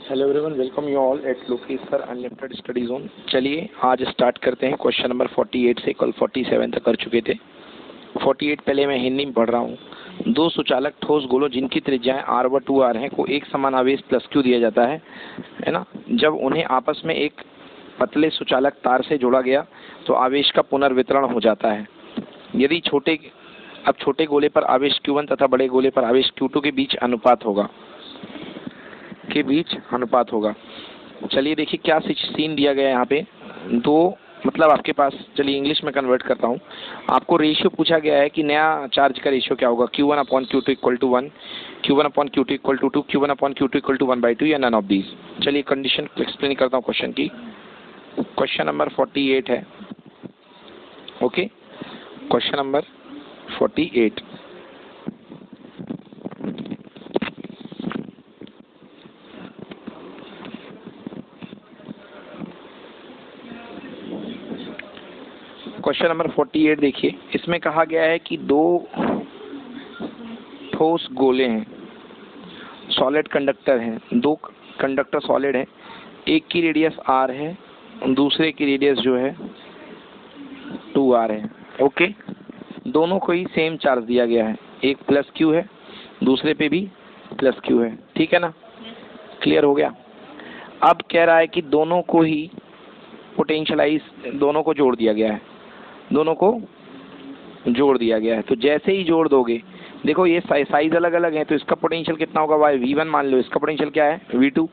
Hello everyone, welcome you all at Lokesh sir unlimited study zone. चलिए आज start करते हैं। क्वेश्चन नंबर 48 से कल 47 तक कर चुके थे। 48 पहले मैं हिंदी में पढ़ रहा हूँ। दो सुचालक ठोस गोलों जिनकी त्रिज्याएं r व 2r हैं को एक समान आवेश प्लस q दिया जाता है ना। जब उन्हें आपस में एक पतले सुचालक तार से जोड़ा गया तो आवेश का पुनर्वितरण हो जाता है। यदि छोटे गोले पर आवेश q1 तथा बड़े गोले पर आवेश q2 के बीच अनुपात होगा। चलिए देखिए क्या सीन दिया गया है यहाँ पे। दो मतलब आपके पास, चलिए इंग्लिश में कन्वर्ट करता हूँ। आपको रेशियो पूछा गया है कि नया चार्ज का रेशियो क्या होगा, Q1/Q2 equal to 1, Q1/Q2 equal to 2, Q1/Q2 equal to 1/2 या नन ऑफ दीज। चलिए कंडीशन एक्सप्लेन करता हूँ क्वेश्चन की। क्वेश्चन नंबर 48 है। Okay, question number 48। Question number 48 देखिए, इसमें कहा गया है कि दो ठोस गोले हैं, सॉलिड कंडक्टर हैं, दो कंडक्टर सॉलिड हैं। एक की रेडियस r है, दूसरे की रेडियस जो है 2r है। ओके, दोनों को ही सेम चार्ज दिया गया है। एक प्लस q है, दूसरे पे भी प्लस q है। ठीक है ना, क्लियर हो गया। अब कह रहा है कि दोनों को ही पोटेंशियलाइज, दोनों को जोड़ दिया गया है। तो जैसे ही जोड़ दोगे, देखो ये साइज अलग अलग है, तो इसका पोटेंशियल कितना होगा, V1 मान लो, इसका पोटेंशियल क्या है, V2।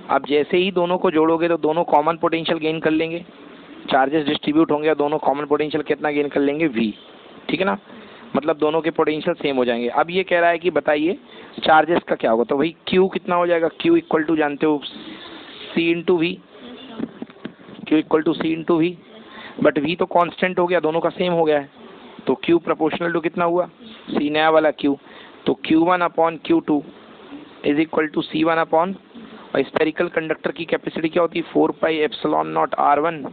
अब जैसे ही दोनों को जोड़ोगे तो दोनों कॉमन पोटेंशियल गेन कर लेंगे, चार्जेस डिस्ट्रीब्यूट होंगे, दोनों कॉमन पोटेंशियल कितना गेन कर लेंगे, V। ठीक है ना, मतलब दोनों के पोटेंशियल सेम हो जाएंगे। अब ये कह रहा है कि बताइए चार्जेस का क्या होगा, तो भाई Q कितना हो जाएगा, Q इक्वल टू जानते हो C into V, but V तो कांस्टेंट हो गया, दोनों का सेम हो गया है, तो Q प्रोपोर्शनल टू कितना हुआ, C नया वाला Q। तो Q1/Q2 is equal to C1 और स्फेरिकल कंडक्टर की कैपेसिटी क्या होती है, 4πε0 R1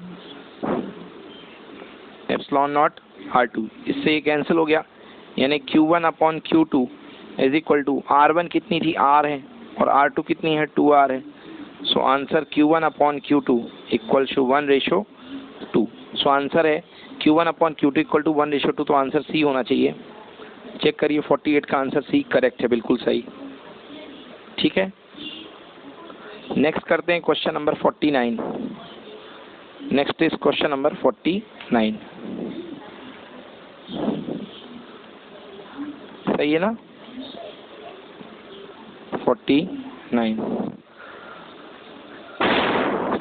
ε0 R2। इससे ये कैंसिल हो गया, यानी Q1/Q2 is equal to R1 कितनी थी, R है, और R2 कितनी है, 2R है। So answer Q1/Q2 equal to 1:2। So answer है Q1/Q2 इक्वल टू 1:2। तो आंसर सी होना चाहिए। चेक करिए, 48 का आंसर सी करेक्ट है, बिल्कुल सही। ठीक है, नेक्स्ट करते हैं question number 49। Next is question number 49। सही है ना,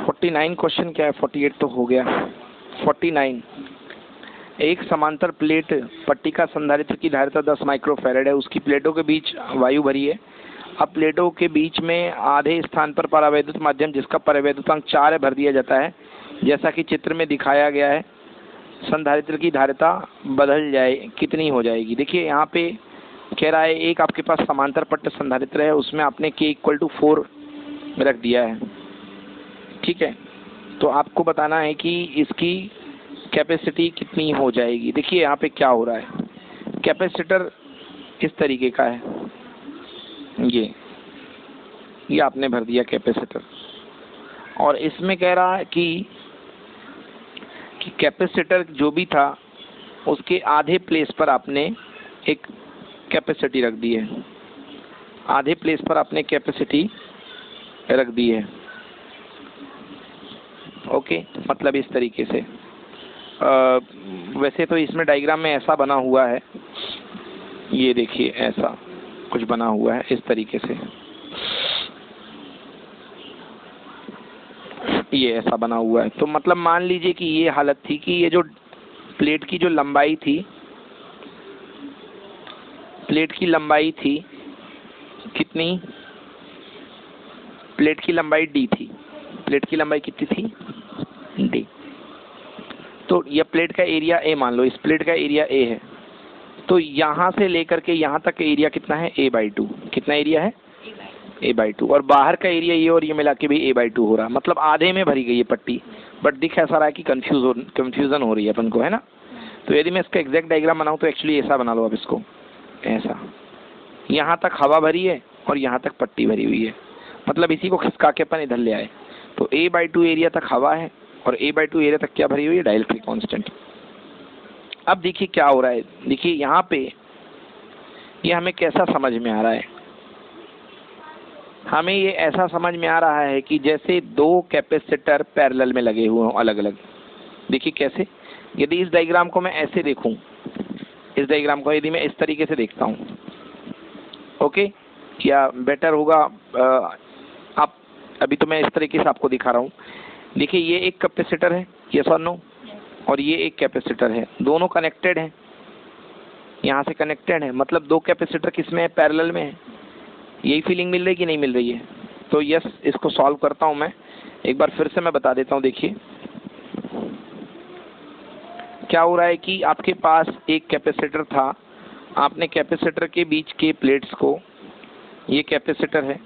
49 क्वेश्चन क्या है, 48 तो हो गया। 49, एक समांतर प्लेट पट्टी का संधारित्र की धारिता 10 माइक्रोफैरड है, उसकी प्लेटों के बीच वायु भरी है। अब प्लेटों के बीच में आधे स्थान पर परावैद्युत माध्यम जिसका परावैद्युतांक 4 है भर दिया जाता है, जैसा कि चित्र में दिखाया गया है। संधारित्र की धारिता बदल जाए कितनी हो जाएगी। देखिए यहाँ पे कह रहा है एक आपके पास समांतर पट्ट संधारित्र है, उसमें आपने K इक्वल टू 4 रख दिया है। ठीक है, तो आपको बताना है कि इसकी कैपेसिटी कितनी हो जाएगी। देखिए यहाँ पे क्या हो रहा है, कैपेसिटर इस तरीके का है, ये आपने भर दिया कैपेसिटर, और इसमें कह रहा है कि कैपेसिटर जो भी था उसके आधे प्लेस पर आपने एक कैपेसिटी रख दी है, आधे प्लेस पर आपने कैपेसिटी रख दी है। ओके, मतलब इस तरीके से। वैसे तो इसमें डायग्राम में ऐसा बना हुआ है, ये देखिए ऐसा कुछ बना हुआ है इस तरीके से, ये ऐसा बना हुआ है। तो मतलब मान लीजिए कि ये हालत थी कि ये जो प्लेट की जो लंबाई थी, प्लेट की लंबाई थी कितनी, प्लेट की लंबाई d थी। प्लेट की लंबाई कितनी थी, d। तो यह प्लेट का एरिया A मान लो, इस प्लेट का एरिया A है, तो यहाँ से लेकर के यहाँ तक का एरिया कितना है, A/2। कितना एरिया है, A/2, और बाहर का एरिया ये और ये मिला के भी A/2 हो रहा, मतलब आधे में भरी गई है पट्टी। बट दिख ऐसा रहा है कि कंफ्यूजन हो रही है अपन को, है ना। तो यदि मैं इसका एग्जैक्ट डायग्राम बनाऊँ तो एक्चुअली ऐसा बना लो आप इसको, ऐसा। यहाँ तक हवा भरी है और यहाँ तक पट्टी भरी हुई है। मतलब इसी को खिसका के अपन इधर ले आए। तो A/2 एरिया तक हवा है और A/2 एरिया तक क्या भरी हुई है, डाइलेक्ट्रिक कांस्टेंट। अब देखिए क्या हो रहा है, देखिए यहाँ पे ये हमें कैसा समझ में आ रहा है, हमें ये ऐसा समझ में आ रहा है कि जैसे दो कैपेसिटर पैरेलल में लगे हुए हों अलग अलग। देखिए कैसे, यदि इस डायग्राम को मैं ऐसे देखूं, इस डायग्राम को यदि मैं इस तरीके से देखता हूं, ओके, या बेटर होगा आप, अभी तो मैं इस तरीके से आपको दिखा रहा हूं। देखिए ये एक कैपेसिटर है, यस और नो, और ये एक कैपेसिटर है, दोनों कनेक्टेड हैं, यहाँ से कनेक्टेड है, मतलब दो कैपेसिटर किसमें है, पैरेलल में है। यही फीलिंग मिल रही कि नहीं मिल रही है? तो यस, इसको सॉल्व करता हूं मैं, एक बार फिर से मैं बता देता हूं। देखिए क्या हो रहा है कि आपके पास एक कैपेसिटर था, आपने कैपेसिटर के बीच के प्लेट्स को, ये कैपेसिटर है,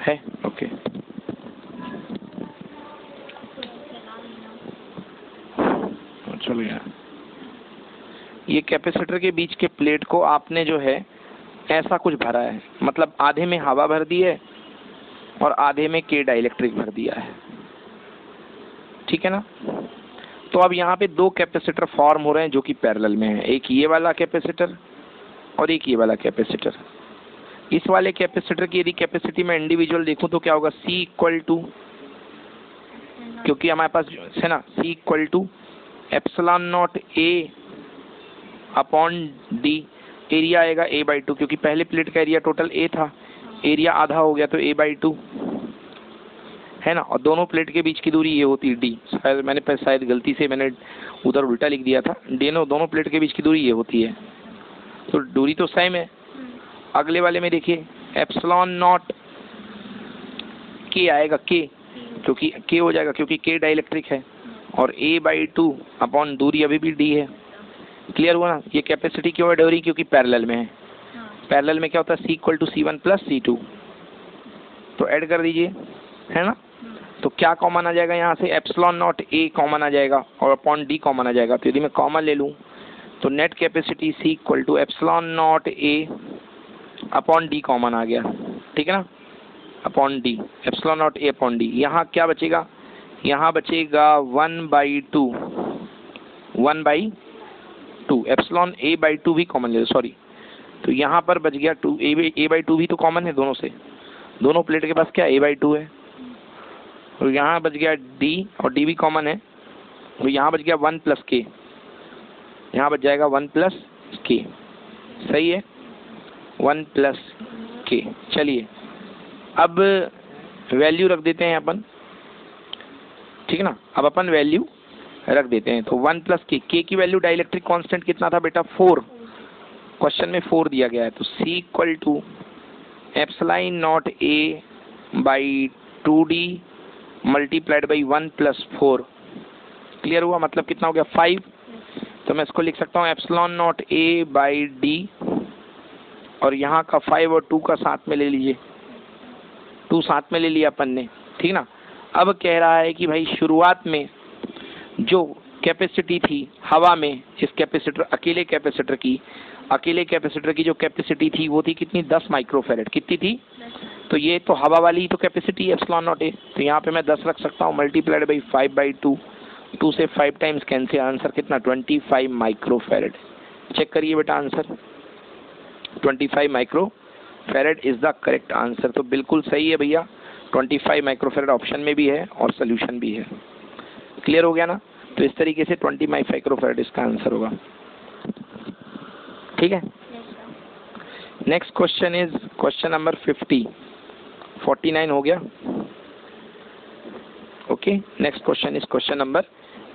है, ओके, चलो यार, ये कैपेसिटर के बीच के प्लेट को आपने जो है ऐसा कुछ भरा है, मतलब आधे में हवा भर दी है और आधे में के डाइलेक्ट्रिक भर दिया है, ठीक है ना। तो अब यहाँ पे दो कैपेसिटर फॉर्म हो रहे हैं जो कि पैरेलल में है, एक ये वाला कैपेसिटर और एक ये वाला कैपेसिटर। इस वाले कैपेसिटर की यदि कैपेसिटी में इंडिविजुअल देखूं तो क्या होगा, C इक्वल टू, क्योंकि हमारे पास है ना, C equal to epsilon not A upon D, area आएगा A/2, क्योंकि पहले प्लेट का एरिया टोटल A था, एरिया आधा हो गया तो A/2 है ना, और दोनों प्लेट के बीच की दूरी ये होती है D। शायद मैंने शायद गलती से मैंने उधर उल्टा लिख दिया था, दोनों प्लेट के बीच की दूरी ये होती है, तो दूरी तो सेम है। अगले वाले में देखिए एप्सिलॉन नॉट K आएगा, K, क्योंकि K हो जाएगा क्योंकि K डाइलेक्ट्रिक है, और A/2 अपॉन दूरी अभी भी D है। क्लियर हुआ ना, ये कैपेसिटी क्यों ऐड हो रही, क्योंकि पैरेलल में है। पैरेलल में क्या होता है, C equal to C1 plus C2, तो ऐड कर दीजिए, है ना। तो क्या कॉमन आ जाएगा यहाँ से, एप्सिलॉन नॉट A कॉमन आ जाएगा और अपॉन D कॉमन आ जाएगा। तो यदि मैं कॉमन ले लूँ तो net capacity C equal to epsilon not A upon D common आ गया, ठीक है ना, upon D, epsilon not A upon D। यहाँ क्या बचेगा, यहाँ बचेगा 1/2, 1/2, एप्सिलॉन A/2 भी कॉमन ले लो, सॉरी, तो यहाँ पर बच गया 2, A/2 भी तो कॉमन है दोनों से, दोनों प्लेट के पास क्या A/2 है, और यहाँ बच गया D और D भी कॉमन है, तो यहाँ बच गया 1 प्लस K, यहाँ बच जाएगा 1 प्लस K, सही है, 1 प्लस K। चलिए अब वैल्यू रख देते हैं अपन, ठीक है ना, अब अपन वैल्यू रख देते हैं। तो 1 प्लस K की वैल्यू डाइलेक्ट्रिक कांस्टेंट कितना था बेटा, 4, क्वेश्चन में 4 दिया गया है, तो C equal to epsilon not A/2D multiplied by 1 plus 4। Clear हुआ, मतलब कितना हो गया, 5। तो मैं इसको लिख सकता हूँ एप्सिलॉन नॉट A/D, और यहाँ का 5 और 2 का साथ में ले लीजिए, 2 साथ में ले लिया अपन ने, ठीक ना। अब कह रहा है कि भाई शुरुआत में जो कैपेसिटी थी हवा में, इस कैपेसिटर, अकेले कैपेसिटर की जो कैपेसिटी थी वो थी कितनी, 10 माइक्रोफैरेड, कितनी थी, तो ये तो हवा वाली ही तो कैपेसिटी है एप्सिलॉन नॉट A, तो यहाँ पे मैं 10 रख सकता हूँ, मल्टीप्लाइड बाई 5/2, 2 से 5 टाइम्स कैंसिल, आंसर कितना, 25 माइक्रोफैरेड। चेक करिए बेटा answer, 25 microfarad is the correct answer. तो बिल्कुल सही है भैया, 25 माइक्रोफैरेड ऑप्शन में भी है और सोल्यूशन भी है। क्लियर हो गया ना, तो इस तरीके से 25 माइक्रोफैरेड इसका आंसर होगा, ठीक है। Next question is question number 49 हो गया, okay. Next question is question number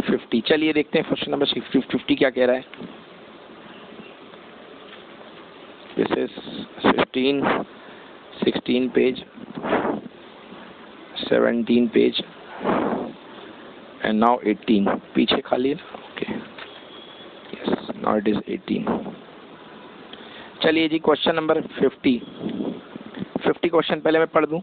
50। चलिए देखते हैं क्वेश्चन नंबर 50 क्या कह रहा है। This is 15, 16 page, 17 page and now 18, पीछे खाली है, okay, yes, now it is 18। चलिए जी क्वेश्चन नंबर 50 क्वेश्चन पहले मैं पढ़ दूं।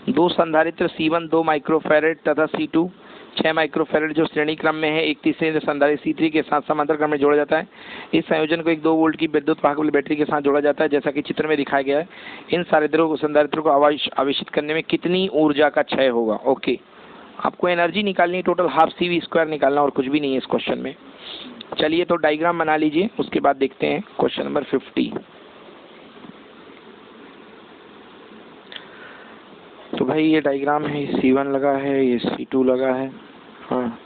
दो संधारित्र C1 2 माइक्रोफैरेड तथा C2 6 माइक्रोफेरेड जो श्रेणी क्रम में है एक तीसरे संधारित्र C3 के साथ समांतर क्रम में जोड़ा जाता है। इस संयोजन को एक 2 वोल्ट की विद्युत वाहक वाली बैटरी के साथ जोड़ा जाता है जैसा कि चित्र में दिखाया गया है। इन संधारित्रों को आवेशित करने में कितनी ऊर्जा का क्षय होगा? ओके, आपको एनर्जी निकालनी, टोटल हाफ CV² निकालना और कुछ भी नहीं है इस क्वेश्चन में। चलिए तो डायग्राम बना लीजिए, उसके बाद देखते हैं क्वेश्चन नंबर 50। तो भाई ये डायग्राम है, C1 लगा है, ये C2 लगा है। हाँ,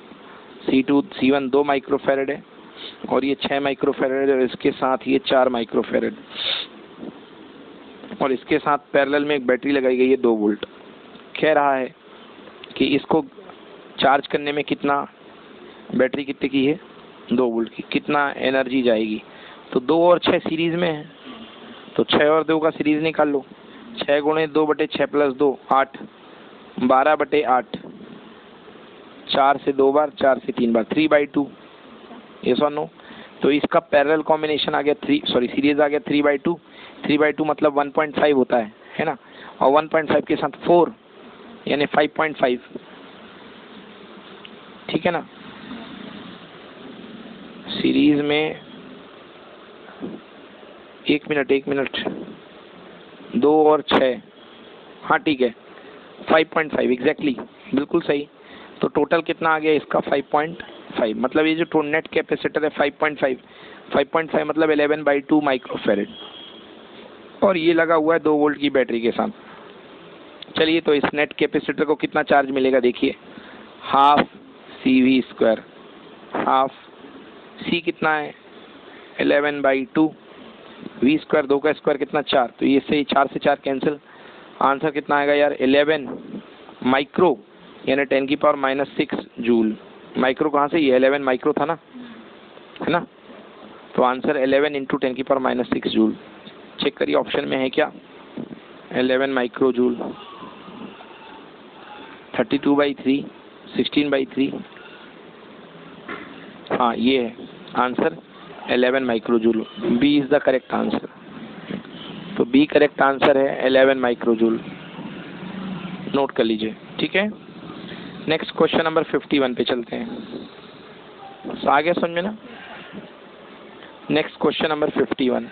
C1 2 माइक्रोफेरेड है और ये 6 माइक्रोफेरेड है और इसके साथ ये 4 माइक्रोफेरेड और इसके साथ पैरेलल में एक बैटरी लगाई गई है 2 वोल्ट। कह रहा है कि इसको चार्ज करने में कितना, बैटरी कितने की है? 2 वोल्ट की, कितना एनर्जी जाएगी? तो 2 और 6 सीरीज में है तो 6 और 2 का सीरीज निकाल लो। 6 गुणे 2/6 + 2 8, 12/8, 4 से 2 बार, 4 से 3 बार, 3/2। यस और नो? तो इसका पैरेलल कॉम्बिनेशन आ गया सीरीज आ गया 3/2। 3/2 मतलब 1.5 होता है ना, और 1.5 के साथ 4 यानी 5.5, ठीक है ना। सीरीज में 1 मिनट 2 और 6, हाँ ठीक है, 5.5 एग्जैक्टली, बिल्कुल सही। तो टोटल कितना आ गया इसका? 5.5, मतलब ये जो नेट कैपेसिटर है 5.5 मतलब 11/2 माइक्रोफेरेड, और ये लगा हुआ है 2 वोल्ट की बैटरी के साथ। चलिए तो इस नेट कैपेसिटर को कितना चार्ज मिलेगा देखिए, हाफ CV², हाफ C कितना है 11/2, V² 2 का स्क्वायर कितना 4, तो ये से 4 से 4 कैंसिल, आंसर कितना आएगा यार 11 माइक्रो यानी 10⁻⁻6 जूल। माइक्रो कहाँ से, ये 11 माइक्रो था ना, है ना, तो आंसर 11 × 10⁻⁻6 जूल। चेक करिए ऑप्शन में है क्या, 11 माइक्रो जूल। 32/3, 16/3, हाँ ये है answer 11 micro joule. B is the correct answer. तो बी करेक्ट आंसर है 11 माइक्रो जूल, नोट कर लीजिए, ठीक है। नेक्स्ट क्वेश्चन नंबर 51 पे चलते हैं। आ गया समझ में ना? Next question number 51।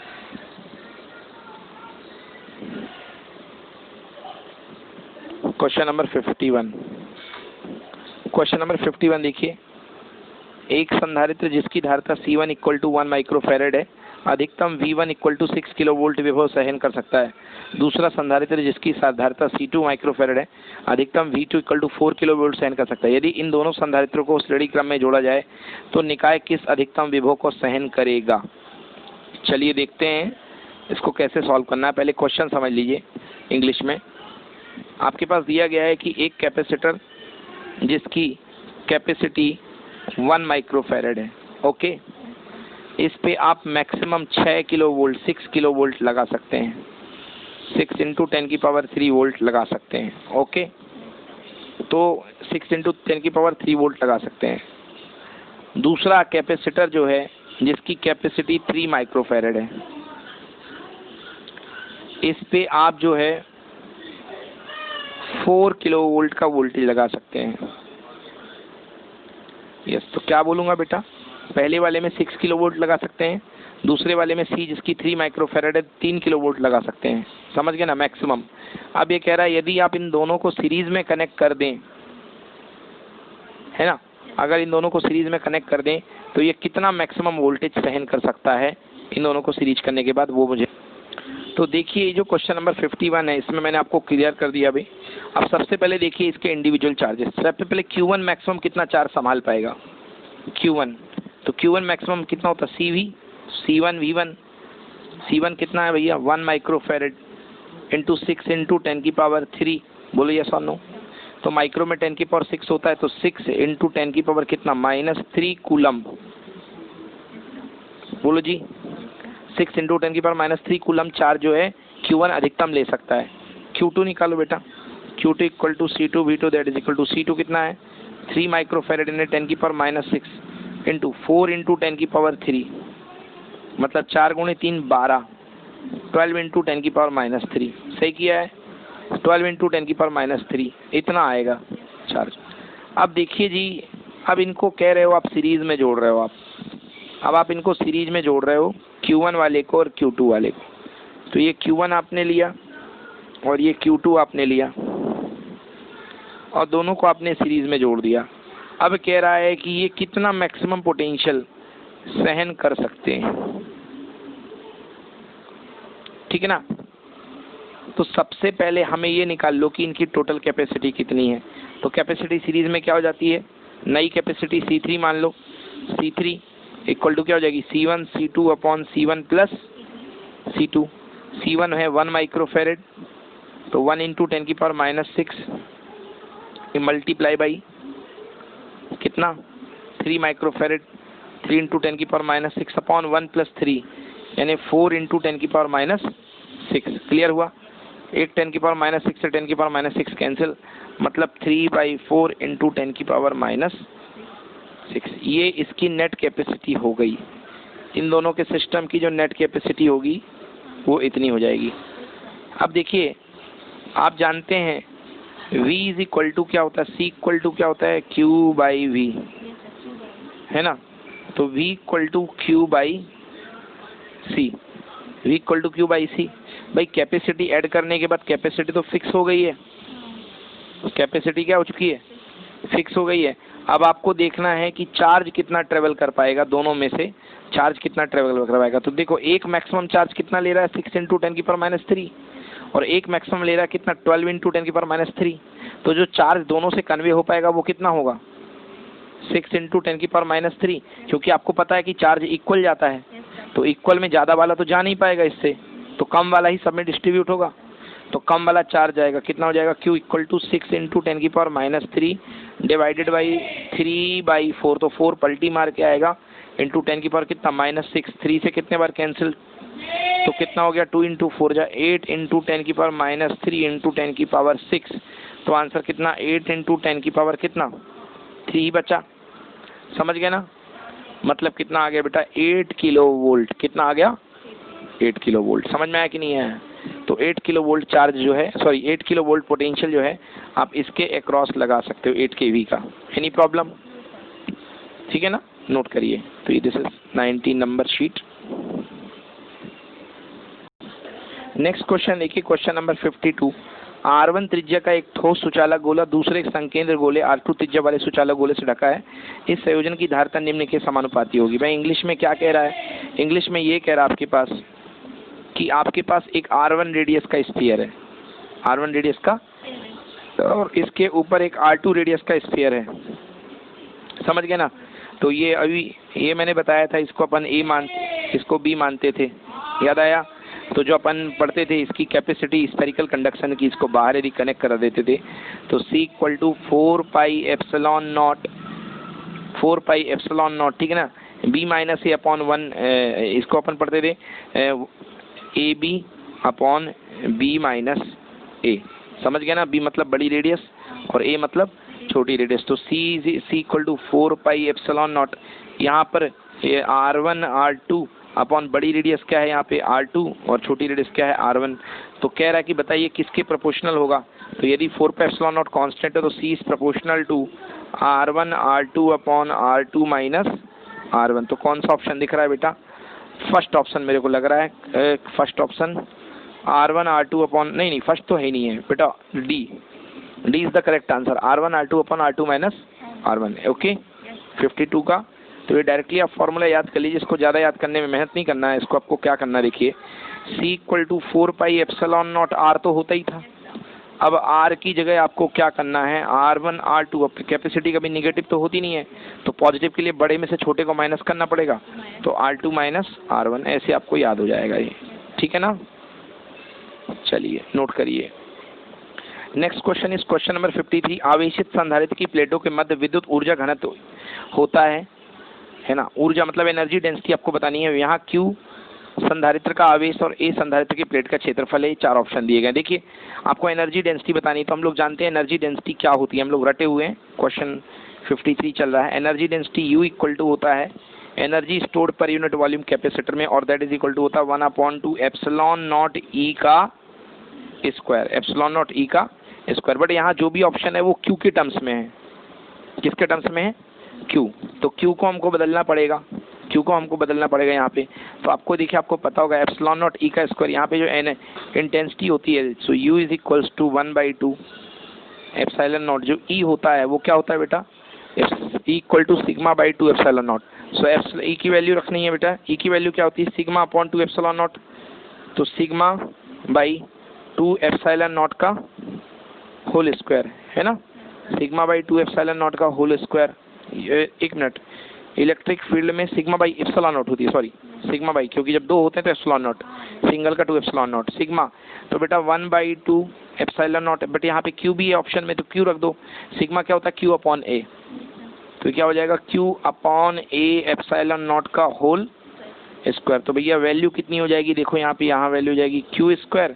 Question number 51, question number 51 देखिए, एक संधारित्र जिसकी धारिता C1 = 1 माइक्रोफेरेड है अधिकतम V1 = 6 किलोवोल्ट विभव सहन कर सकता है। दूसरा संधारित्र जिसकी धारिता C2 माइक्रोफेरेड है अधिकतम V2 = 4 किलोवोल्ट सहन कर सकता है। यदि इन दोनों संधारित्रों को श्रेणी क्रम में जोड़ा जाए तो निकाय किस अधिकतम विभव को सहन करेगा? चलिए देखते हैं इसको कैसे सॉल्व करना है। पहले क्वेश्चन समझ लीजिए इंग्लिश में। आपके पास दिया गया है कि एक कैपेसिटर जिसकी कैपेसिटी 1 माइक्रोफेरेड है, ओके, इस पे आप मैक्सिमम 6 किलोवोल्ट 6 किलोवोल्ट लगा सकते हैं, 6 × 10⁻³ वोल्ट लगा सकते हैं, ओके। तो 6 × 10⁻³ वोल्ट लगा सकते हैं। दूसरा कैपेसिटर जो है जिसकी कैपेसिटी 3 माइक्रोफेरेड है, इस पे आप जो है 4 किलोवोल्ट का वोल्टेज लगा सकते हैं। यस, तो क्या बोलूँगा बेटा, पहले वाले में 6 किलोवोल्ट लगा सकते हैं, दूसरे वाले में C जिसकी 3 माइक्रोफेरेड है 3 किलोवोल्ट लगा सकते हैं। समझ गए ना, मैक्सिमम। अब ये कह रहा है यदि आप इन दोनों को सीरीज में कनेक्ट कर दें, है ना, अगर इन दोनों को सीरीज में कनेक्ट कर दें तो ये कितना मैक्सिमम वोल्टेज सहन कर सकता है इन दोनों को सीरीज करने के बाद, वो मुझे। तो देखिए जो क्वेश्चन नंबर 51 है इसमें मैंने आपको क्लियर कर दिया अभी। अब सबसे पहले देखिए इसके इंडिविजुअल चार्जेस। सबसे पहले Q1 मैक्सिमम कितना चार्ज संभाल पाएगा, Q1। तो Q1 मैक्सिमम कितना होता है, C1 V1। C1 कितना है भैया 1 माइक्रोफेरेड इंटू 6 × 10⁻³ बोलो यस और नो। तो माइक्रो में 10⁻6 होता है, तो 6 × 10⁻³ कितना -3 कूलम, बोलो जी। 6 × 10⁻³ कूलम चार्ज जो है Q1 अधिकतम ले सकता है। Q2 निकालो बेटा, Q2 = C2 V2 that is equal to C2 कितना है 3 माइक्रोफेरेड इन 10⁻6 इंटू 4 × 10⁻³ मतलब 4 × 3 12, 12 × 10⁻³ सही किया है, 12 × 10⁻³ इतना आएगा चार्ज। अब देखिए जी, अब इनको कह रहे हो आप सीरीज में जोड़ रहे हो अब आप इनको सीरीज में जोड़ रहे हो, Q1 वाले को और Q2 वाले को। तो ये Q1 आपने लिया और ये Q2 आपने लिया और दोनों को आपने सीरीज में जोड़ दिया। अब कह रहा है कि ये कितना मैक्सिमम पोटेंशियल सहन कर सकते हैं, ठीक है ना। तो सबसे पहले हमें ये निकाल लो कि इनकी टोटल कैपेसिटी कितनी है। तो कैपेसिटी सीरीज में क्या हो जाती है, नई कैपेसिटी C3 मान लो, C3 इक्वल टू क्या हो जाएगी, C1 C2 upon C1 plus C2। C1 है 1 माइक्रोफेरेड, तो 1 इंटू 10⁻⁶ मल्टीप्लाई बाई कितना 3 माइक्रोफेरेड, 3 इंटू 10⁻⁶ अपॉन 1 प्लस 3 यानी 4 इंटू 10⁻⁶। क्लियर हुआ। एक 10⁻⁶ से 10⁻⁶ कैंसिल, मतलब 3/4 इंटू 10⁻⁶। ये इसकी नेट कैपेसिटी हो गई। इन दोनों के सिस्टम की जो नेट कैपेसिटी होगी वो इतनी हो जाएगी। अब देखिए, आप जानते हैं V इज इक्वल टू क्या होता है, C इक्वल टू क्या होता है, Q/V, है ना। तो V equal to Q/C, V equal to Q/C। भाई कैपेसिटी ऐड करने के बाद कैपेसिटी तो फिक्स हो गई है, कैपेसिटी क्या हो चुकी है, फिक्स हो गई है। अब आपको देखना है कि चार्ज कितना ट्रेवल कर पाएगा, दोनों में से चार्ज कितना ट्रेवल कर पाएगा। तो देखो, एक मैक्सिमम चार्ज कितना ले रहा है, 6 इंटू 10⁻³ और एक मैक्सिमम ले रहा है कितना, 12 इंटू 10⁻³। तो जो चार्ज दोनों से कन्वे हो पाएगा वो कितना होगा, 6 इंटू 10⁻³, क्योंकि आपको पता है कि चार्ज इक्वल जाता है। तो इक्वल में ज़्यादा वाला तो जा नहीं पाएगा इससे, तो कम वाला ही सब में डिस्ट्रीब्यूट होगा। तो कम वाला चार्ज जाएगा, कितना हो जाएगा, Q equal to 6 into 10⁻³ divided by 3/4। तो 4 पलटी मार के आएगा, इंटू 10 की पावर कितना, -6। 3 से कितने बार कैंसिल, तो कितना हो गया, 2 इंटू 4 जा 8 इंटू 10⁻³ इंटू 10⁻⁶। तो आंसर कितना, 8 इंटू 10 की पावर कितना, 3 ही बचा। समझ गए ना, मतलब कितना आ गया बेटा, 8 किलो वोल्ट। कितना आ गया, 8 किलो वोल्ट। समझ में आया कि नहीं आया। तो 8 किलो वोल्ट चार्ज जो है, 8 किलो वोल्ट पोटेंशियल जो है आप इसके अक्रॉस लगा सकते हो 8 kV का। एनी प्रॉब्लम, ठीक है ना, नोट करिए। तो ये this is 19 number sheet. Next question देखिए, क्वेश्चन नंबर 52। R1 त्रिज्या का एक ठोस सुचालक गोला दूसरे एक संकेंद्र गोले R2 त्रिज्या वाले सुचालक गोले से ढका है। इस संयोजन की धारिता निम्न के समानुपाती होगी। भाई इंग्लिश में क्या कह रहा है, इंग्लिश में ये कह रहा है आपके पास कि आपके पास एक R1 रेडियस का स्फीयर है, R1 रेडियस का, और इसके ऊपर एक R2 रेडियस का स्फीयर है। समझ गए ना। तो ये अभी ये मैंने बताया था, इसको अपन इसको B मानते थे, याद आया। तो जो अपन पढ़ते थे इसकी कैपेसिटी स्फेरिकल कंडक्शन की, इसको बाहर यदि कनेक्ट करा देते थे तो C इक्वल टू 4πε0, 4πε0, ठीक है ना। B-A/1, इसको अपन पढ़ते थे AB अपॉन B-A। समझ गया ना, B मतलब बड़ी रेडियस और A मतलब छोटी रेडियस। तो C इक्वल टू 4πε0। यहाँ पर R1 R2 अपॉन बड़ी रेडियस क्या है यहाँ पे, R2, और छोटी रेडियस क्या है, R1। तो कह रहा है कि बताइए किसके प्रोपोर्शनल होगा। तो यदि 4πε0 कांस्टेंट है तो C is proportional to R1 R2 upon R2 minus R1। तो कौन सा ऑप्शन दिख रहा है बेटा, फर्स्ट ऑप्शन मेरे को लग रहा है, first option R1 R2 upon, नहीं फर्स्ट तो है नहीं है बेटा, D is the correct answer. R1 R2 upon R2 minus R1, okay 52 का। तो ये डायरेक्टली आप फॉर्मूला याद कर लीजिए, इसको ज़्यादा याद करने में मेहनत नहीं करना है। इसको आपको क्या करना, देखिए C इक्वल टू 4πε0 R तो होता ही था। अब R की जगह आपको क्या करना है, R1 R2, अब कैपेसिटी कभी निगेटिव तो होती नहीं है, तो पॉजिटिव के लिए बड़े में से छोटे को माइनस करना पड़ेगा। तो R2 माइनस R1, ऐसे आपको याद हो जाएगा ये, ठीक है ना। चलिए नोट करिए। Next question is question number 53। आवेशित संधारित्र की प्लेटों के मध्य विद्युत ऊर्जा घनत्व होता है ना। ऊर्जा मतलब एनर्जी डेंसिटी आपको बतानी है। यहाँ Q संधारित्र का आवेश और A संधारित्र की प्लेट का क्षेत्रफल है। 4 ऑप्शन दिए गए। देखिए आपको एनर्जी डेंसिटी बतानी है, तो हम लोग जानते हैं एनर्जी डेंसिटी क्या होती है, हम लोग रटे हुए हैं। क्वेश्चन 53 चल रहा है। Energy density U equal to होता है एनर्जी स्टोर्ड पर यूनिट वॉल्यूम कैपेसिटर में, और दैट इज इक्वल टू होता है 1/2 ε0 E का स्क्वायर, ε0 E का स्क्वायर। बट यहाँ जो भी ऑप्शन है वो Q के टर्म्स में है, किसके टर्म्स में है? क्यू। तो क्यू को हमको बदलना पड़ेगा, क्यू को हमको बदलना पड़ेगा यहाँ पे। तो आपको देखिए, आपको पता होगा एप्सिलॉन नॉट ई का स्क्वायर, यहाँ पे जो एन इंटेंसिटी होती है, so U is equals to 1/2 epsilon naught. जो ई होता है वो क्या होता है बेटा? Equal to sigma by 2 epsilon naught. So E की वैल्यू रखनी है बेटा। ई की वैल्यू क्या होती है? Sigma upon 2 epsilon not. तो सिग्मा बाई 2 एप्सिलॉन नॉट का होल स्क्वायर है ना, सिग्मा बाई 2 एप्सिलॉन नॉट का होल स्क्वायर। एक मिनट, इलेक्ट्रिक फील्ड में सिग्मा बाई एप्सिलॉन नॉट होती है, सॉरी सिग्मा बाई, क्योंकि जब दो होते हैं तो एप्सिलॉन नॉट, सिंगल का 2 एप्सिलॉन नॉट सिग्मा। तो बेटा 1/2 एप्सिलॉन नॉट, बट यहाँ पे क्यू भी है ऑप्शन में, तो क्यू रख दो। सिग्मा क्या होता है? क्यू अपॉन ए। तो क्या हो जाएगा? Q upon A epsilon not का होल स्क्वायर। तो भैया वैल्यू कितनी हो जाएगी? देखो यहाँ पे, यहाँ वैल्यू हो जाएगी क्यू स्क्वायर।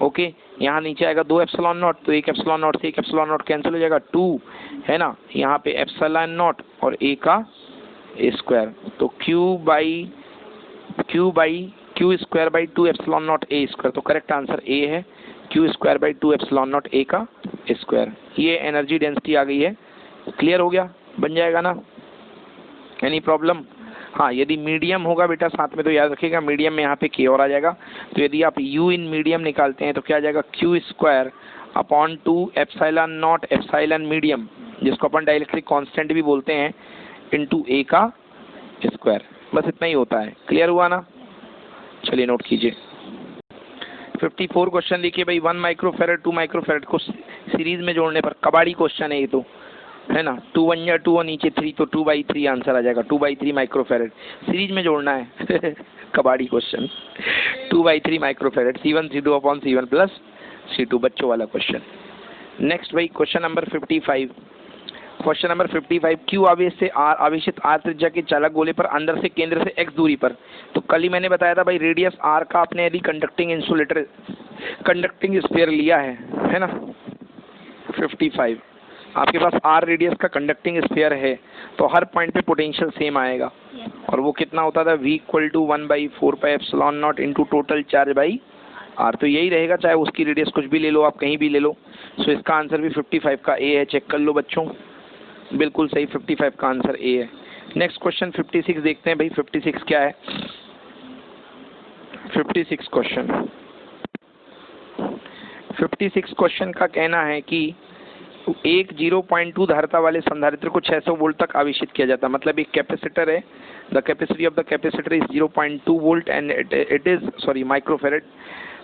ओके, यहाँ नीचे आएगा 2 एप्सिलॉन नॉट, तो एक एप्सिलॉन नॉट से एक एप्सिलॉन नॉट कैंसिल हो जाएगा, 2 है ना। यहाँ पे एप्सिलॉन नॉट और ए का स्क्वायर, तो Q square by 2 epsilon not a square. तो करेक्ट आंसर ए है, Q square by 2 epsilon not a का स्क्वायर। ये एनर्जी डेंसिटी आ गई है। क्लियर हो गया? बन जाएगा ना? Any problem? हाँ, यदि मीडियम होगा बेटा साथ में तो याद रखिएगा, मीडियम में यहाँ पे के और आ जाएगा। तो यदि आप यू इन मीडियम निकालते हैं तो क्या आ जाएगा? Q square upon 2 epsilon not epsilon medium, जिसको अपन डाइलेक्ट्रिक कांस्टेंट भी बोलते हैं, इनटू ए का स्क्वायर। बस इतना ही होता है। क्लियर हुआ ना? चलिए नोट कीजिए। 54 क्वेश्चन देखिए भाई, 1 माइक्रोफेरेड 2 माइक्रोफेरेड को सीरीज में जोड़ने पर, कबाड़ी क्वेश्चन है ये तो, है ना। 2 1 या 2 और नीचे 3, तो 2/3 आंसर आ जाएगा। 2/3 माइक्रोफेरेड सीरीज में जोड़ना है कबाड़ी question. 2/3 microfarad, C1 C2 upon C1 plus C2, बच्चों वाला क्वेश्चन। नेक्स्ट भाई question number 55। Question number 55, Q आवेश से आवेशित आर त्रिज्या के चालक गोले पर अंदर से केंद्र से x दूरी पर। तो कल ही मैंने बताया था भाई, रेडियस r का आपने यदि कंडक्टिंग स्फीयर लिया है ना। 55, आपके पास r रेडियस का कंडक्टिंग स्फीयर है, तो हर पॉइंट पे पोटेंशियल सेम आएगा। और वो कितना होता था? v equal to 1/4 epsilon naught into total charge by r। तो यही रहेगा, चाहे उसकी रेडियस कुछ भी ले लो, आप कहीं भी ले लो। सो इसका आंसर भी 55 का ए है। चेक कर लो बच्चों, बिल्कुल सही, 55 का आंसर ए है। नेक्स्ट क्वेश्चन 56 देखते हैं भाई। 56 क्या है? 56 क्वेश्चन का कहना है कि एक 0.2 धारिता वाले संधारित्र को 600 वोल्ट तक आवेशित किया जाता है। मतलब एक कैपेसिटर है, the capacity of the capacitor is 0.2 volt and it is microfarad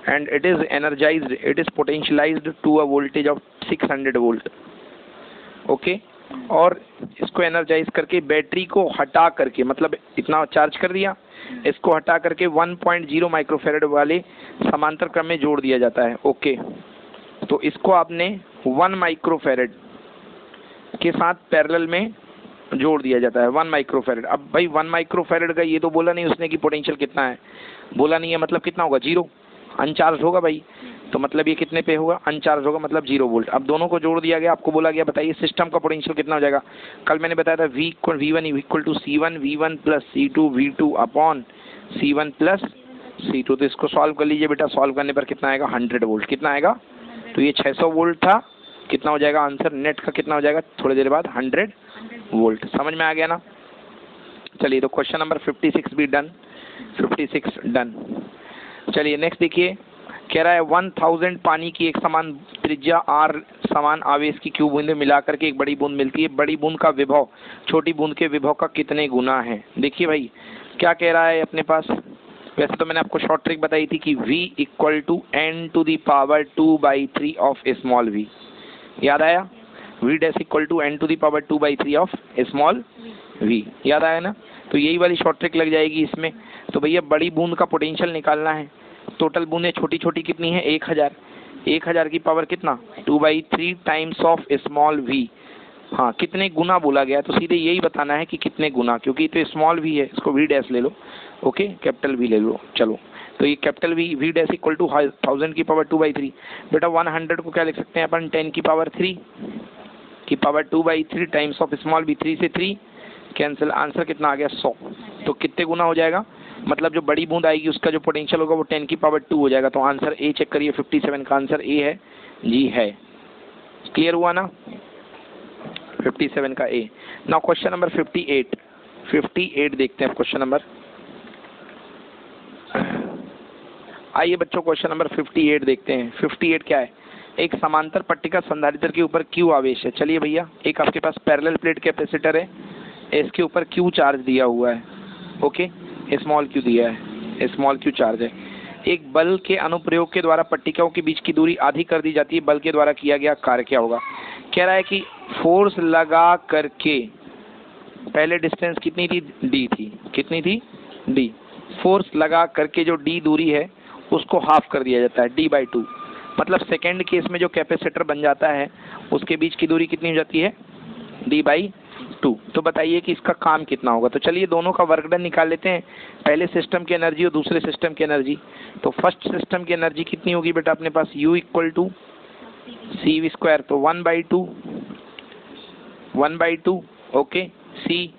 and it is energized, it is potentialized to a voltage of 600 volt. Okay, और इसको एनर्जाइज करके बैटरी को हटा करके, मतलब इतना चार्ज कर दिया, इसको हटा करके 1.0 माइक्रोफेरेड वाले समांतर क्रम में जोड़ दिया जाता है। ओके, तो इसको आपने 1 माइक्रोफेरेड के साथ पैरेलल में जोड़ दिया जाता है, 1 माइक्रोफेरेड। अब भाई 1 माइक्रोफेरेड का ये तो बोला नहीं उसने कि पोटेंशियल कितना है, बोला नहीं है, मतलब कितना होगा? 0, अनचार्ज होगा भाई। तो मतलब ये कितने पे होगा? अनचार्ज होगा, मतलब 0 वोल्ट। अब दोनों को जोड़ दिया गया, आपको बोला गया बताइए सिस्टम का पोटेंशियल कितना हो जाएगा। कल मैंने बताया था V1 equal to C1 V1 plus C2 V2 upon C1 plus C2। तो इसको सॉल्व कर लीजिए बेटा, सॉल्व करने पर कितना आएगा? 100 वोल्ट। कितना आएगा? तो ये 600 वोल्ट था, कितना हो जाएगा आंसर नेट का? कितना हो जाएगा थोड़ी देर बाद? 100 वोल्ट। समझ में आ गया ना? चलिए, तो क्वेश्चन नंबर 56 भी डन, 56 डन। चलिए नेक्स्ट देखिए, कह रहा है 1000 पानी की एक समान त्रिज्या r समान आवेश की क्यू बूंदें मिलाकर के एक बड़ी बूंद मिलती है। बड़ी बूंद का विभव छोटी बूंद के विभव का कितने गुना है? देखिए भाई क्या कह रहा है अपने पास। वैसे तो मैंने आपको शॉर्ट ट्रिक बताई थी कि v equal to n to the power 2/3 of small v। याद आया? v dash equal to n to the power 2/3 of small v। याद आया ना? तो यही वाली शॉर्ट ट्रिक लग जाएगी इसमें। तो भैया बड़ी बूंद का पोटेंशियल निकालना है। टोटल बूंदें छोटी छोटी कितनी है? 1000। 1000 की पावर कितना? 2/3 टाइम्स ऑफ स्मॉल v। हाँ, कितने गुना बोला गया, तो सीधे यही बताना है कि कितने गुना, क्योंकि तो स्मॉल v है, इसको v डैश ले लो। ओके, कैपिटल v ले लो। चलो, तो ये capital v dash equal to 1000 की पावर 2/3। बेटा 100 को क्या लिख सकते हैं अपन? 10 की पावर 3 की power 2/3 times of small v। 3 से 3 कैंसिल, आंसर कितना आ गया? 100। तो कितने गुना हो जाएगा? मतलब जो बड़ी बूंद आएगी उसका जो पोटेंशियल होगा वो 10 की पावर 2 हो जाएगा। तो आंसर ए चेक करिए, 57 का आंसर ए है जी, है। क्लियर हुआ ना? 57 का ए। नाउ क्वेश्चन नंबर 58 देखते हैं क्वेश्चन नंबर। आइए बच्चों क्वेश्चन नंबर 58 देखते हैं। 58 क्या है? एक समांतर पट्टिका संधारित्र के ऊपर क्यू आवेश है। चलिए भैया, एक आपके पास पैरेलल प्लेट कैपेसिटर है, इसके ऊपर क्यू चार्ज दिया हुआ है। ओके, स्मॉल क्यू दिया है, स्मॉल क्यू चार्ज है। एक बल के अनुप्रयोग के द्वारा पट्टिकाओं के बीच की दूरी आधी कर दी जाती है। बल के द्वारा किया गया कार्य क्या होगा? कह रहा है कि फोर्स लगा करके, पहले डिस्टेंस कितनी थी? डी थी। कितनी थी? डी। फोर्स लगा करके जो डी दूरी है उसको हाफ कर दिया जाता है, d/2। मतलब सेकेंड केस में जो कैपेसिटर बन जाता है उसके बीच की दूरी कितनी हो जाती है? d/2। तो बताइए कि इसका काम कितना होगा। तो चलिए दोनों का वर्क डन निकाल लेते हैं, पहले सिस्टम की एनर्जी और दूसरे सिस्टम की एनर्जी। तो फर्स्ट सिस्टम की एनर्जी कितनी होगी बेटा अपने पास? U = cv²। तो 1/2 okay, cv²,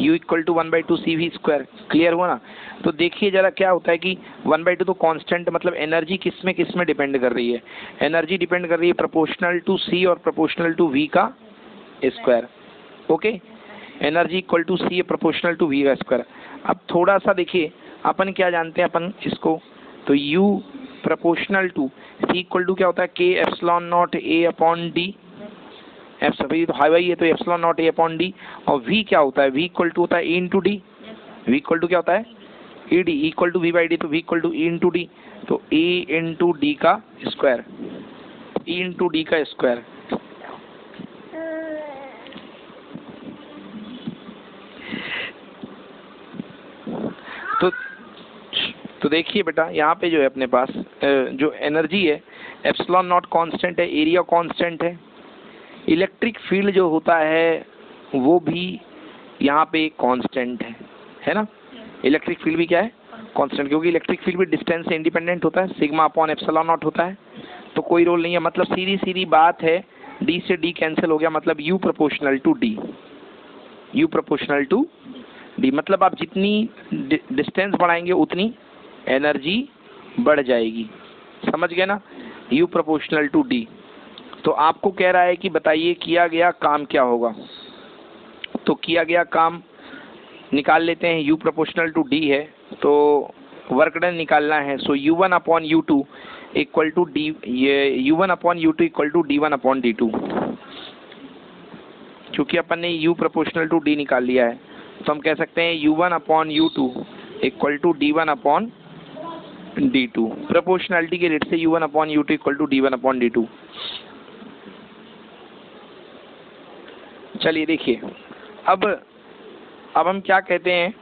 U = 1/2 cv²। Clear हुआ ना? तो देखिए जरा क्या होता है कि 1/2 तो कांस्टेंट, मतलब एनर्जी किस में डिपेंड कर रही है? एनर्जी डिपेंड कर रही है प्रोपोर्शनल टू c और प्रोपोर्शनल टू v का square. Okay, energy equal to c proportional to v का स्क्वायर। अब थोड़ा सा देखिए, अपन क्या जानते हैं अपन इसको, तो u proportional to c equal to क्या होता है? k ε0 A/d। एफ सभी तो हाई है तो ε0 A/d। और v क्या होता है? v इक्वल टू होता है e × d। v equal to क्या होता है? ed equal to v/d। तो v equal to e × d। तो e × d का स्क्वायर, e × d का स्क्वायर। तो देखिए बेटा यहाँ पे जो है अपने पास जो एनर्जी है ε0 कांस्टेंट है, एरिया कांस्टेंट है, इलेक्ट्रिक फील्ड जो होता है वो भी यहाँ पे कांस्टेंट है ना? इलेक्ट्रिक फील्ड भी क्या है? कांस्टेंट, क्योंकि इलेक्ट्रिक फील्ड भी डिस्टेंस से इंडिपेंडेंट होता है, σ/ε0 होता है, तो कोई रोल नहीं है। मतलब सीधी बात है, d से d कैंसिल हो गया, मतलब u proportional to d। u proportional to d मतलब आप जितनी डिस्टेंस बढ़ाएंगे उतनी एनर्जी बढ़ जाएगी। समझ गए ना? u proportional to d। तो आपको कह रहा है कि बताइए किया गया काम क्या होगा। तो किया गया काम निकाल लेते हैं, u प्रोपोर्शनल टू d है तो वर्क डन निकालना है। सो u1/u2 इक्वल टू d, ये u1/u2 इक्वल टू d1/d2। क्योंकि अपन ने u प्रोपोर्शनल टू d निकाल लिया है तो हम कह सकते हैं u1/u2 equal to d1/d2। Proportionality के रेट से u1/u2 इक्वल टू d1/d2। चलिए देखिए, अब हम क्या कहते हैं,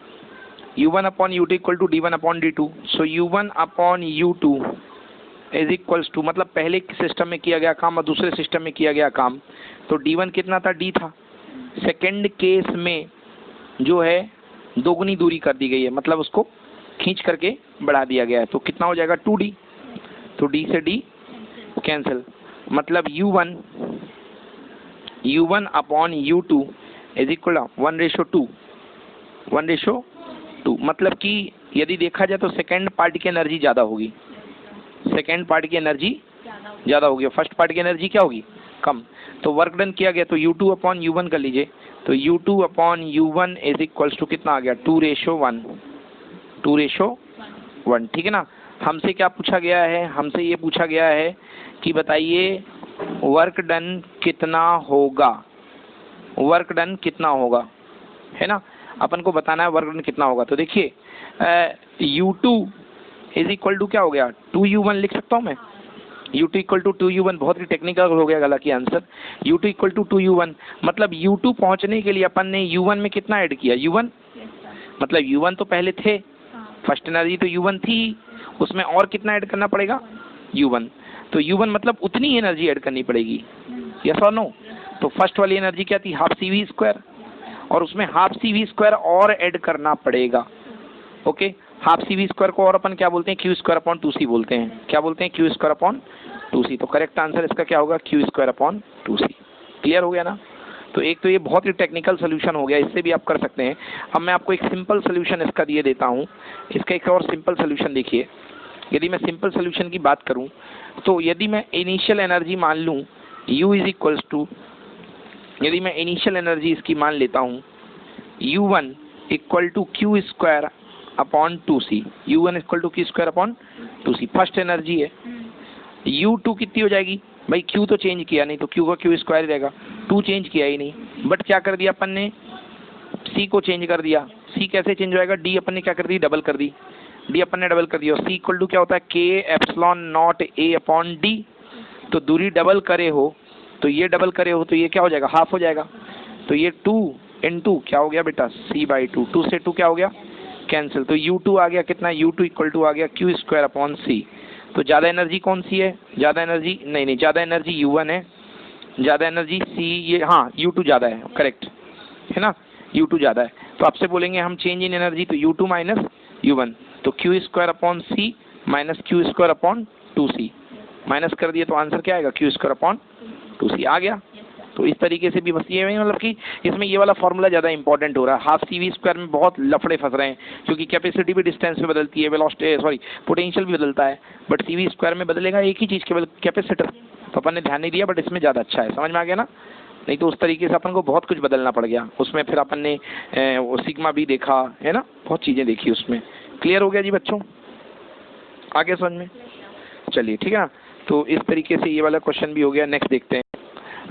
u1/u2 equal to d1/d2। So u1/u2 is equals to, मतलब पहले सिस्टम में किया गया काम और दूसरे सिस्टम में किया गया काम, तो d1 कितना था? d था। सेकेंड केस में जो है दोगुनी दूरी कर दी गई है, मतलब उसको खींच करके बढ़ा दिया गया है, तो कितना हो जाएगा? 2d। तो d से d कैंसिल, मतलब u1/u2 इज इक्वल 1:2। मतलब कि यदि देखा जाए तो सेकेंड पार्ट की एनर्जी ज़्यादा होगी, सेकेंड पार्ट की एनर्जी ज़्यादा होगी, फर्स्ट पार्ट की एनर्जी क्या होगी? कम। तो वर्क डन किया गया तो u2/u1 कर लीजिए, तो u2/u1 इज इक्वल्स टू कितना आ गया? 2:1। ठीक है ना? हमसे क्या पूछा गया है? हमसे ये पूछा गया है कि बताइए वर्क डन कितना होगा, वर्क डन कितना होगा, है ना? अपन को बताना है वर्क डन कितना होगा। तो देखिए u2 इज इक्वल टू क्या हो गया? 2u1 लिख सकता हूँ मैं, u2 इक्वल टू 2u1। बहुत ही टेक्निकल हो गया गला की answer. u2 equal to 2u1 मतलब u2 पहुंचने के लिए अपन ने u1 में कितना ऐड किया? u1, मतलब u1 तो पहले थे, फर्स्ट एनर्जी तो u1 थी, उसमें और कितना ऐड करना पड़ेगा? u1। तो u1 मतलब उतनी एनर्जी ऐड करनी पड़ेगी, यस और नो? तो फर्स्ट वाली एनर्जी क्या थी? हाफ cv², और उसमें हाफ cv² और ऐड करना पड़ेगा। ओके, हाफ cv² को और अपन क्या बोलते हैं? q²/2c बोलते हैं। क्या बोलते हैं? q²/2c। तो करेक्ट आंसर इसका क्या होगा? q²/2c। क्लियर हो गया ना? तो एक तो ये बहुत ही टेक्निकल सोल्यूशन हो गया, इससे भी आप कर सकते हैं। अब मैं आपको एक सिंपल सोल्यूशन इसका दिए देता हूँ। इसका एक और सिंपल सोल्यूशन देखिए। यदि मैं सिंपल सोल्यूशन की बात करूँ तो यदि मैं इनिशियल एनर्जी मान लूँ U इज इक्वल्स टू, यदि मैं इनिशियल एनर्जी इसकी मान लेता हूँ U1 equal to Q square upon 2C, U1 equal to Q square upon 2C first energy है। U2 कितनी हो जाएगी भाई, Q तो चेंज किया नहीं तो Q का क्यू स्क्वायर रहेगा, 2 चेंज किया ही नहीं, बट क्या कर दिया अपन ने, C को चेंज कर दिया। C कैसे चेंज हो जाएगा, D अपन ने क्या कर दी, डबल कर दी, D अपन ने डबल कर दिया। C इक्वल टू क्या होता है, K epsilon not A upon D, तो दूरी डबल करे हो तो ये डबल करे हो तो ये क्या हो जाएगा, हाफ हो जाएगा। तो ये 2 इंटू क्या हो गया बेटा, C/2, 2 से 2 क्या हो गया, कैंसिल। तो U2 आ गया कितना, U2 इक्वल टू आ गया क्यू स्क्वायर अपॉन C। तो ज़्यादा एनर्जी कौन सी है, ज़्यादा एनर्जी नहीं, ज़्यादा एनर्जी U1 है, ज़्यादा एनर्जी C, ये हाँ U2 ज़्यादा है, करेक्ट है ना, U2 ज़्यादा है। तो आपसे बोलेंगे हम चेंज इन एनर्जी, तो U2 माइनस U1, तो Q square upon C minus Q square upon 2C, minus कर दिए तो आंसर क्या आएगा, क्यू स्क्वायर अपॉन 2C आ गया। तो इस तरीके से भी बस ये मतलब कि इसमें ये वाला फॉर्मूला ज़्यादा इंपॉर्टेंट हो रहा है। हाफ CV स्क्वायर में बहुत लफड़े फंस रहे हैं, क्योंकि कैपेसिटी भी डिस्टेंस में बदलती है, वेलोसिटी पोटेंशियल भी बदलता है, बट CV स्क्वायर में बदलेगा एक ही चीज़, केवल कैपेसिटर। तो अपन ने ध्यान नहीं दिया, बट इसमें ज़्यादा अच्छा है, समझ में आ गया ना। नहीं तो उस तरीके से अपन को बहुत कुछ बदलना पड़ गया उसमें, फिर अपन ने वो सिग्मा भी देखा है ना, बहुत चीज़ें देखी उसमें। क्लियर हो गया जी बच्चों, आगे समझ में, चलिए ठीक है ना। तो इस तरीके से ये वाला क्वेश्चन भी हो गया। नेक्स्ट देखते हैं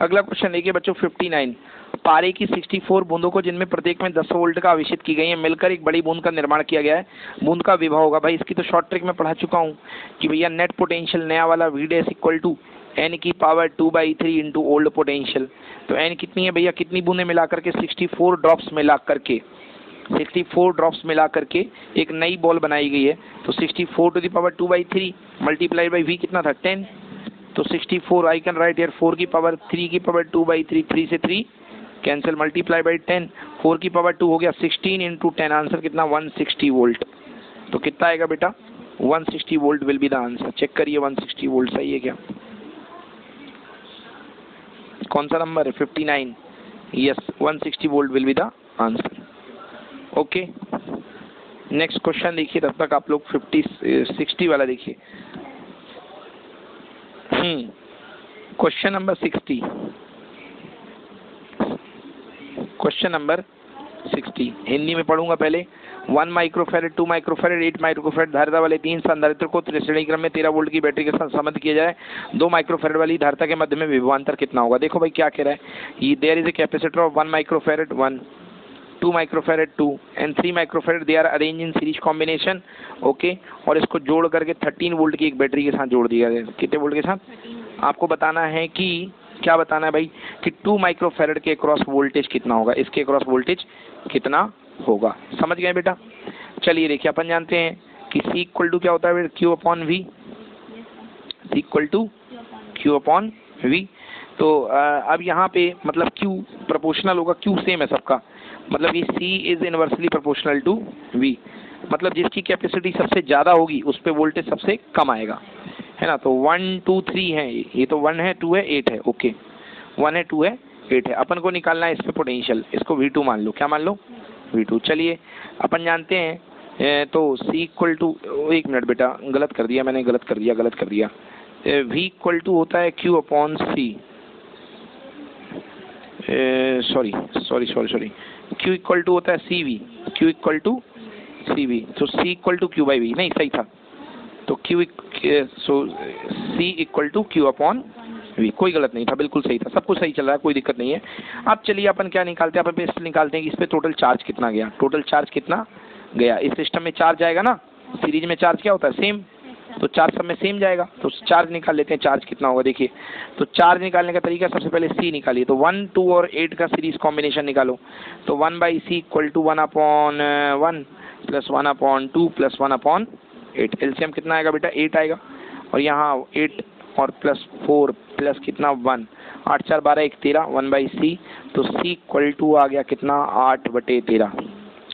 अगला क्वेश्चन, देखिए बच्चों 59, पारे की 64 बूंदों को जिनमें प्रत्येक में 10 वोल्ट का आवेशित की गई है, मिलकर एक बड़ी बूंद का निर्माण किया गया है, बूंद का विभव होगा। भाई इसकी तो शॉर्ट ट्रिक में पढ़ा चुका हूँ कि भैया नेट पोटेंशियल नया वाला V dash equal to N की पावर 2/3 इंटू ओल्ड पोटेंशियल। तो N कितनी है भैया, कितनी बूंदें मिला करके, 64 ड्रॉप्स मिला करके, 64 ड्रॉप्स मिला करके एक नई बॉल बनाई गई है। तो 64 to the power 2/3 multiplied by V कितना था, 10। तो 64 आई कैन राइट हियर 4 की पावर 3 की पावर 2/3, 3 से 3 कैंसिल, मल्टीप्लाई बाई 10, 4 की पावर 2 हो गया 16 इंटू 10, आंसर कितना 160 वोल्ट। तो कितना आएगा बेटा, 160 volt will be the answer. Check करिए 160 वोल्ट सही है क्या, कौन सा नंबर है 59, yes 160 volt will be the answer. Okay next question देखिए, तब तक आप लोग 60 वाला देखिए। Question number 60, question number 60 Hindi में पढ़ूंगा पहले। 1 माइक्रोफेरेड, 2 माइक्रोफेरेड, 8 माइक्रोफेरेड धारिता वाले 3 संधारित्र को श्रेणी क्रम में 13 वोल्ट की बैटरी के साथ संबद्ध किया जाए। 2 माइक्रोफेरेड वाली धारिता के मध्य में विभवांतर कितना होगा। देखो भाई क्या कह रहा है, ये there is a capacitor of 1 microfarad 1, 2 microfarad 2 and 3 microfarad, they are arrange in series combination. Okay, और इसको जोड़ करके 13 वोल्ट की एक बैटरी के साथ जोड़ दिया गया। कितने वोल्ट के साथ, आपको बताना है कि क्या बताना है भाई, कि 2 माइक्रोफेरेड के क्रॉस वोल्टेज कितना होगा, इसके क्रॉस वोल्टेज कितना होगा। समझ गए बेटा। चलिए देखिए अपन जानते हैं कि C इक्वल टू क्या होता है, Q upon V, C equal to Q upon V। तो अब यहाँ पे मतलब Q प्रोपोर्शनल होगा, Q सेम है सबका, मतलब ये C is inversely proportional to V, मतलब जिसकी कैपेसिटी सबसे ज़्यादा होगी उस पर वोल्टेज सबसे कम आएगा, है ना। तो 1 2 3 है, ये तो 1 है 2 है 8 है, ओके 1 है 2 है 8 है। अपन को निकालना है इस पे पोटेंशियल, इसको V2 मान लो, क्या मान लो V2। चलिए अपन जानते हैं तो C इक्वल टू, एक मिनट बेटा गलत कर दिया मैंने, गलत कर दिया। V इक्वल टू होता है Q upon C, sorry Q equal to होता है CV, Q equal to CV, तो C equal to Q by V, नहीं सही था, तो C equal to Q upon V, कोई गलत नहीं था, बिल्कुल सही था, सब कुछ सही चल रहा है, कोई दिक्कत नहीं है। अब चलिए अपन क्या निकालते हैं, अपन पे निकालते हैं कि इस पे टोटल चार्ज कितना गया, टोटल चार्ज कितना गया। इस सिस्टम में चार्ज आएगा ना, सीरीज में चार्ज क्या होता है सेम, तो चार्ज सब में सेम जाएगा, तो चार्ज निकाल लेते हैं, चार्ज कितना होगा देखिए। तो चार्ज निकालने का तरीका, सबसे पहले C निकालिए, तो 1 2 और 8 का सीरीज कॉम्बिनेशन निकालो। तो 1/C equal to 1 upon 1 plus 1 upon 2 plus 1 upon 8, LCM कितना आएगा बेटा 8 आएगा, और यहाँ 8 और प्लस 4 प्लस कितना 1, 8 4 12 1 13, 1/C, तो C इक्वल टू आ गया कितना 8/13,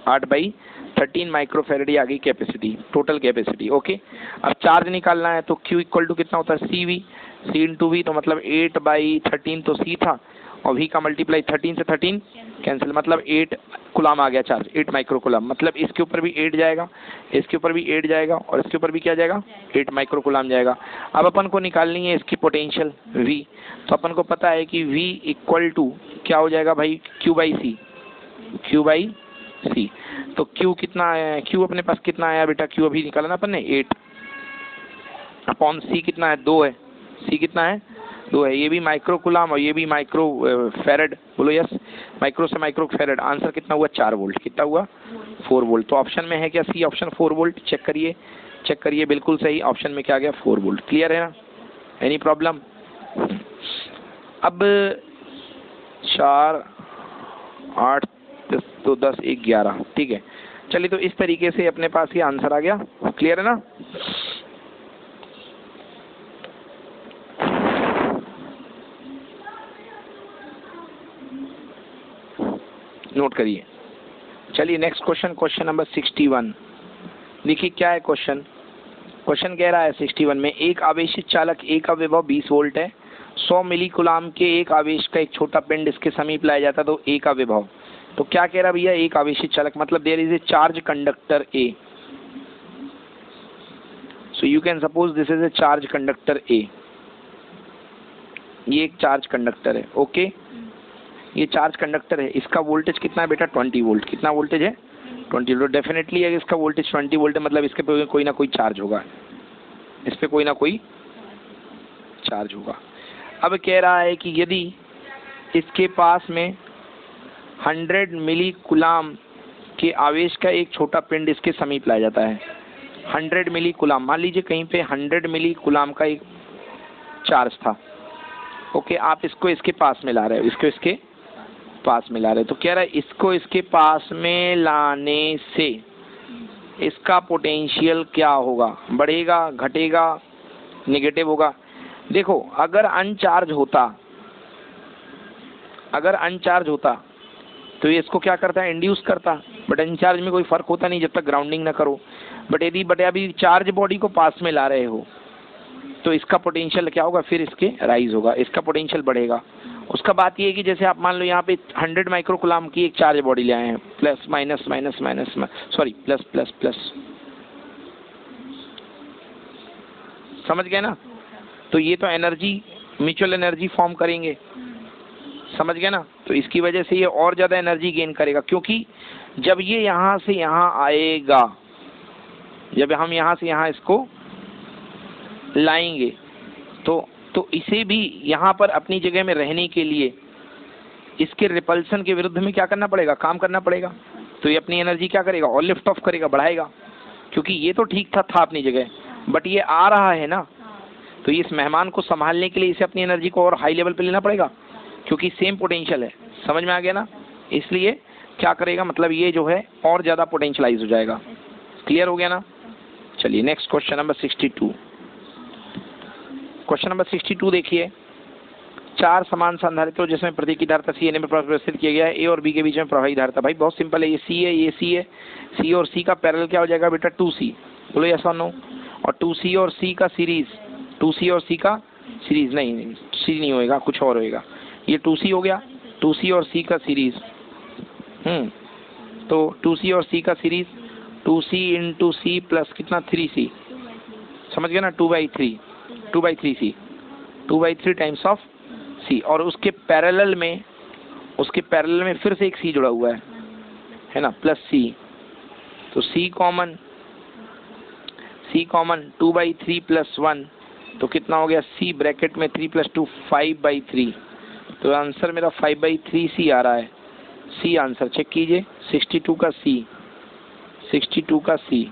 8/13 माइक्रोफेरेड आ गई कैपेसिटी, टोटल कैपेसिटी। ओके, अब चार्ज निकालना है, तो Q इक्वल टू कितना होता है CV, C इंटू V, तो मतलब 8/13 तो C था, और v का मल्टीप्लाई 13 से 13 कैंसिल, मतलब 8 कुलाम आ गया चार्ज, 8 माइक्रो कुलाम। मतलब इसके ऊपर भी 8 जाएगा, इसके ऊपर भी 8 जाएगा और इसके ऊपर भी क्या जाएगा, 8 माइक्रो कुलाम जाएगा। अब अपन को निकालनी है इसकी पोटेंशियल v। तो अपन को पता है कि v इक्वल टू क्या हो जाएगा भाई, q बाई सी। तो q कितना आया है, q अपने पास कितना आया बेटा, q अभी निकाला ना अपन ने 8 अपॉन c कितना है, 2 है, c कितना है 2 है। ये भी माइक्रो कुलाम और ये भी माइक्रो फेरेड, बोलो यस, माइक्रो से माइक्रो फेरेड। आंसर कितना हुआ, 4 वोल्ट। कितना हुआ, 4 वोल्ट। तो ऑप्शन में है क्या सी ऑप्शन 4 वोल्ट, चेक करिए बिल्कुल सही, ऑप्शन में क्या आ गया 4 वोल्ट। क्लियर है ना, एनी प्रॉब्लम। अब 4 8 तो 10 1 11, ठीक है। चलिए तो इस तरीके से अपने पास ये आंसर आ गया। क्लियर है ना, नोट करिए। चलिए नेक्स्ट क्वेश्चन, क्वेश्चन नंबर 61। देखिए क्या है क्वेश्चन कह रहा है 61 में, एक आवेशित चालक ए का विभव 20 वोल्ट है, 100 मिली कुलाम के एक आवेश का एक छोटा पिंड इसके समीप लाया जाता तो ए का विभव। तो क्या कह रहा भैया, एक आवेशित चालक मतलब there is a charge conductor A. So you can suppose this is a charge conductor A, ये एक चार्ज कंडक्टर है, ओके। ये चार्ज कंडक्टर है, इसका वोल्टेज कितना है बेटा, 20 वोल्ट। कितना वोल्टेज है, 20 वोल्ट। डेफिनेटली अगर इसका वोल्टेज 20 वोल्ट है मतलब इसके पे कोई ना कोई चार्ज होगा, इस पे कोई ना कोई चार्ज होगा। अब कह रहा है कि यदि इसके पास में 100 मिली कुलाम के आवेश का एक छोटा पिंड इसके समीप लाया जाता है, 100 मिली कुलाम, मान लीजिए कहीं पे 100 मिली कुलाम का एक चार्ज था, ओके। आप इसको इसके पास में ला रहे हो, इसको इसके पास में ला रहे हो। तो कह रहा है इसको इसके पास में लाने से इसका पोटेंशियल क्या होगा, बढ़ेगा, घटेगा, नेगेटिव होगा। देखो अगर अनचार्ज होता तो ये इसको क्या करता है, इंड्यूस करता, बट अनचार्ज में कोई फर्क होता नहीं जब तक ग्राउंडिंग ना करो। बट अभी चार्ज बॉडी को पास में ला रहे हो तो इसका पोटेंशियल क्या होगा, फिर इसके राइज होगा, इसका पोटेंशियल बढ़ेगा। उसका बात ये है कि जैसे आप मान लो यहाँ पे 100 माइक्रो कुलाम की एक चार्ज बॉडी ले आए हैं, plus minus minus minus, sorry plus plus plus, समझ गए ना। तो ये तो एनर्जी, म्यूचुअल एनर्जी फॉर्म करेंगे, समझ गए ना। तो इसकी वजह से ये और ज़्यादा एनर्जी गेन करेगा, क्योंकि जब ये यहाँ से यहाँ आएगा, जब हम यहाँ से यहाँ इसको लाएंगे तो इसे भी यहाँ पर अपनी जगह में रहने के लिए इसके रिपल्सन के विरुद्ध में क्या करना पड़ेगा, काम करना पड़ेगा। तो ये अपनी एनर्जी क्या करेगा, और लिफ्ट ऑफ करेगा, बढ़ाएगा, क्योंकि ये तो ठीक था अपनी जगह, बट ये आ रहा है ना, तो इस मेहमान को संभालने के लिए इसे अपनी एनर्जी को और हाई लेवल पे लेना पड़ेगा, क्योंकि सेम पोटेंशियल है। समझ में आ गया ना, इसलिए क्या करेगा, मतलब ये जो है और ज़्यादा पोटेंशियलाइज हो जाएगा। क्लियर हो गया ना। चलिए next question number 62। Question number 62 देखिए, 4 समान संधारित्रों जिसमें प्रतीक की धारिता सी एन में प्रदर्शित किया गया है, ए और बी के बीच में प्रवाही धारिता। भाई बहुत सिंपल है, ये सी है, ये सी है, सी और सी का पैरेलल क्या हो जाएगा बेटा, 2C। बोलो यस और नो। और 2C और सी का सीरीज, 2C और सी का सीरीज, नहीं सी नहीं होएगा, कुछ और होएगा। ये 2C हो गया, 2C और सी का सीरीज, तो 2C और सी का series, 2C into C plus कितना 3C, समझ गया ना, 2/3 2/3C, 2/3 टाइम्स ऑफ C। और उसके पैरेलल में फिर से एक C जुड़ा हुआ है ना, प्लस C। तो C कॉमन 2/3 प्लस 1, तो कितना हो गया, C ब्रैकेट में 3 + 2 5/3। तो आंसर मेरा 5/3C आ रहा है, C आंसर चेक कीजिए। 62 का C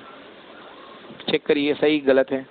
चेक करिए सही गलत है।